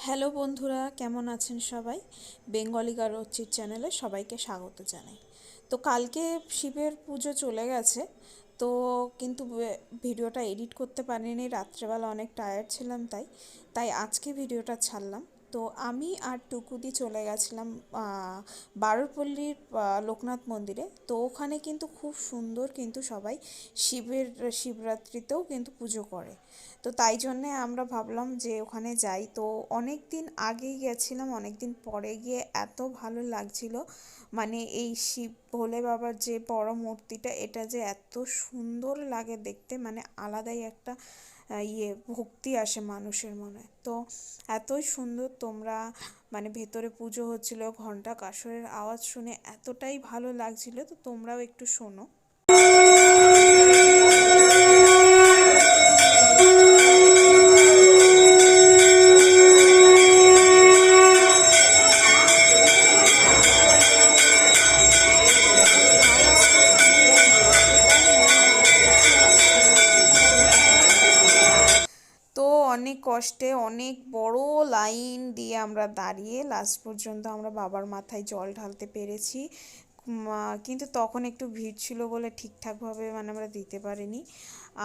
Hello বন্ধুরা, কেমন আছেন সবাই? বেঙ্গলি গারোচির চ্যানেলে সবাইকে স্বাগত জানাই। তো কালকে শিবের পুজো চলে গেছে। তো কিন্তু ভিডিওটা এডিট করতে পারিনি, রাত্রেবেলা অনেক টায়ার্ড ছিলাম, তাই তাই আজকে ভিডিওটা ছাড়লাম। তো আমি আর টুকুদি চলে গেছিলাম বারুরপল্লীর লোকনাথ মন্দিরে। তো ওখানে কিন্তু খুব সুন্দর, কিন্তু সবাই শিবরাত্রিতেও কিন্তু পুজো করে। তো তাই জন্যে আমরা ভাবলাম যে ওখানে যাই। তো অনেক দিন আগেই গেছিলাম, অনেক দিন পরে গিয়ে এত ভালো লাগছিল। মানে এই শিব ভোলে বাবার যে বড় মূর্তিটা, এটা যে এত সুন্দর লাগে দেখতে, মানে আলাদাই একটা ভক্তি আসে মানুষের মনে। তো এতই সুন্দর, তোমরা মানে ভেতরে পুজো হচ্ছিল, ঘন্টা কাসরের আওয়াজ শুনে এতটাই ভালো লাগছিল। তো তোমরাও একটু শোনো। আওয়াজটা শুনে মানে এতটাই মনে খুশি লাগছিল, কি বলবো তোমাদের। তো অনেক কষ্টে, অনেক বড় লাইন দিয়ে আমরা দাঁড়িয়ে লাস্ট পর্যন্ত আমরা বাবার মাথায় জল ঢালতে পেরেছি। কিন্তু তখন একটু ভিড় ছিল বলে ঠিকঠাকভাবে মানে আমরা দিতে পারিনি।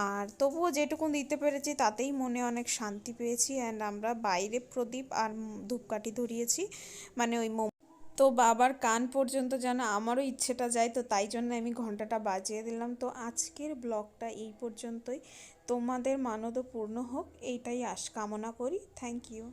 আর তবুও যেটুকু দিতে পেরেছি তাতেই মনে অনেক শান্তি পেয়েছি। অ্যান্ড আমরা বাইরে প্রদীপ আর ধূপকাঠি ধরিয়েছি, মানে ওই তো বাবার কান পর্যন্ত যেন আমারও ইচ্ছেটা যায়। তো তাই জন্য আমি ঘন্টাটা বাজিয়ে দিলাম। তো আজকের ব্লগটা এই পর্যন্তই। তোমাদের মানদও পূর্ণ হোক, এইটাই কামনা করি। Thank you.